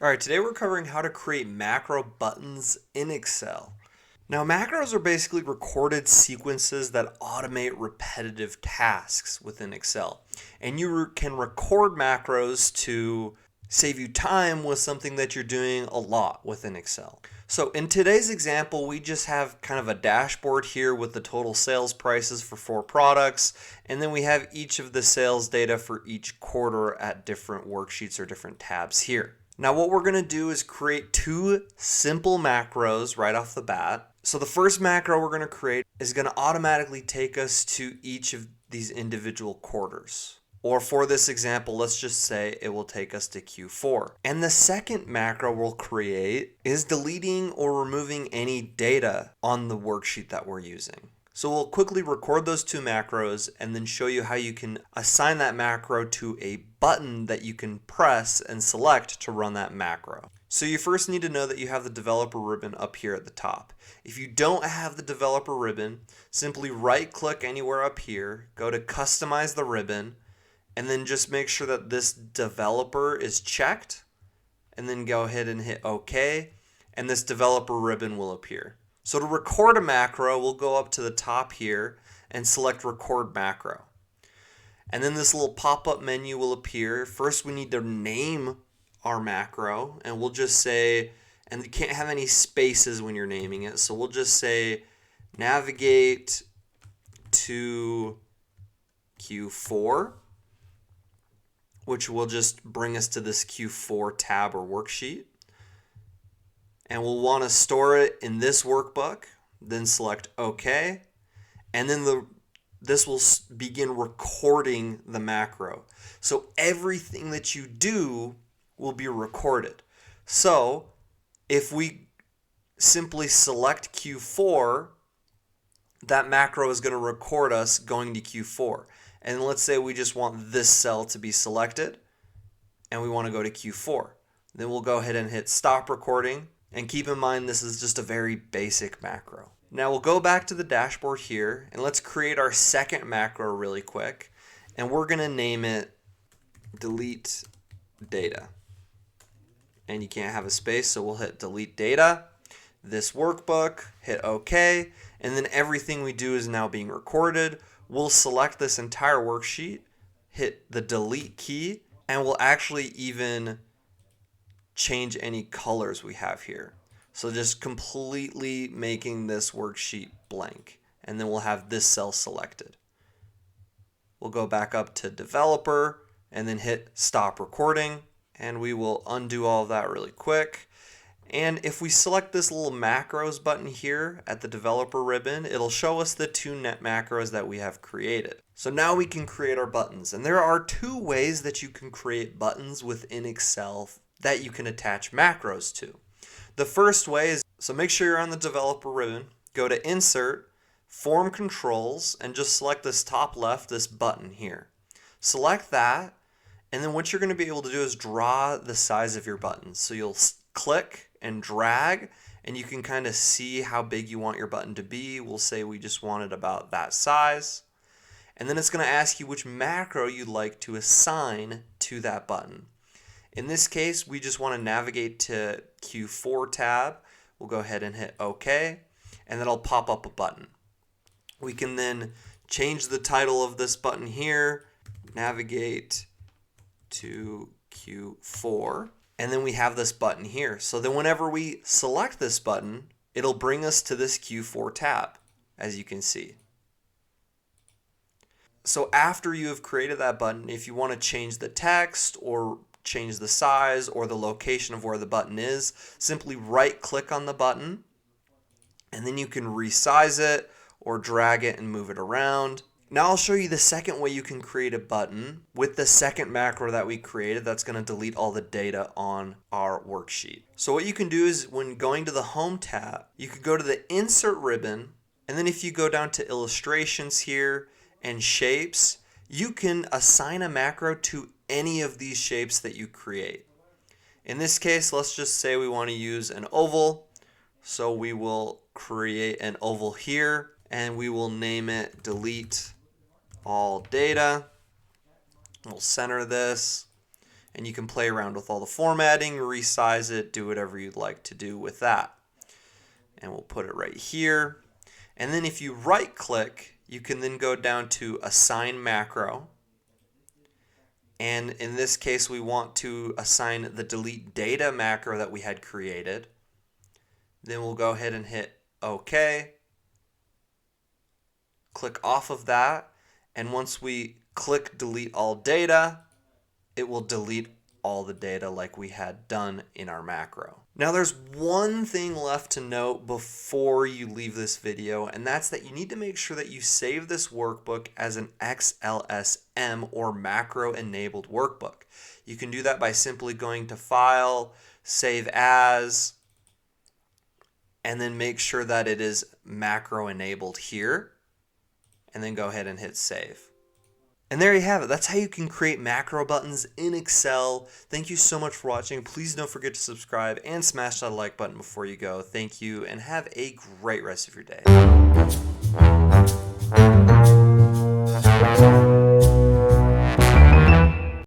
Alright, today we're covering how to create macro buttons in Excel. Now, macros are basically recorded sequences that automate repetitive tasks within Excel. And you can record macros to save you time with something that you're doing a lot within Excel. So in today's example, we just have kind of a dashboard here with the total sales prices for 4 products, and then we have each of the sales data for each quarter at different worksheets or different tabs here. Now what we're going to do is create 2 simple macros right off the bat. So the first macro we're going to create is going to automatically take us to each of these individual quarters. Or for this example, let's just say it will take us to Q4. And the second macro we'll create is deleting or removing any data on the worksheet that we're using. So we'll quickly record those 2 macros and then show you how you can assign that macro to a button that you can press and select to run that macro. So you first need to know that you have the developer ribbon up here at the top. If you don't have the developer ribbon, simply right click anywhere up here, go to customize the ribbon, and then just make sure that this developer is checked, and then go ahead and hit OK, and this developer ribbon will appear. So to record a macro, we'll go up to the top here and select record macro. And then this little pop-up menu will appear. First we need to name our macro, and we'll just say, and you can't have any spaces when you're naming it, so we'll just say navigate to Q4, which will just bring us to this Q4 tab or worksheet. And we'll want to store it in this workbook, then select OK, and then this will begin recording the macro. So everything that you do will be recorded. So if we simply select Q4, that macro is going to record us going to Q4. And let's say we just want this cell to be selected and we want to go to Q4. Then we'll go ahead and hit stop recording, and keep in mind this is just a very basic macro. Now we'll go back to the dashboard here and let's create our second macro really quick, and we're going to name it delete data. And you can't have a space, so we'll hit delete data, this workbook, hit OK, and then everything we do is now being recorded. We'll select this entire worksheet, hit the delete key, and we'll actually even change any colors we have here. So just completely making this worksheet blank, and then we'll have this cell selected. We'll go back up to developer and then hit stop recording, and we will undo all of that really quick. And if we select this little macros button here at the developer ribbon, it'll show us the 2 net macros that we have created. So now we can create our buttons. And there are 2 ways that you can create buttons within Excel that you can attach macros to. The first way is, so make sure you're on the developer ribbon, go to insert, form controls, and just select this top left, this button here. Select that, and then what you're going to be able to do is draw the size of your buttons. So you'll click and drag, and you can kind of see how big you want your button to be. We'll say we just want it about that size. And then it's going to ask you which macro you'd like to assign to that button. In this case, we just want to navigate to Q4 tab. We'll go ahead and hit OK, and that'll pop up a button. We can then change the title of this button here, navigate to Q4, and then we have this button here. So then whenever we select this button, it'll bring us to this Q4 tab, as you can see. So after you have created that button, if you want to change the text or change the size or the location of where the button is, simply right click on the button, and then you can resize it or drag it and move it around. Now I'll show you the second way you can create a button with the second macro that we created that's going to delete all the data on our worksheet. So what you can do is, when going to the Home tab, you could go to the Insert ribbon, and then if you go down to Illustrations here and Shapes, you can assign a macro to any of these shapes that you create. In this case, let's just say we want to use an oval, so we will create an oval here, and we will name it delete all data. We'll center this, and you can play around with all the formatting, resize it, do whatever you'd like to do with that. And we'll put it right here. And then if you right click, you can then go down to assign macro. And in this case, we want to assign the delete data macro that we had created. Then we'll go ahead and hit OK. Click off of that. And once we click delete all data, it will delete all the data like we had done in our macro. Now there's one thing left to note before you leave this video, and that's that you need to make sure that you save this workbook as an XLSM or macro enabled workbook. You can do that by simply going to File, Save As, and then make sure that it is macro enabled here, and then go ahead and hit Save. And there you have it. That's how you can create macro buttons in Excel. Thank you so much for watching. Please don't forget to subscribe and smash that like button before you go. Thank you, and have a great rest of your day.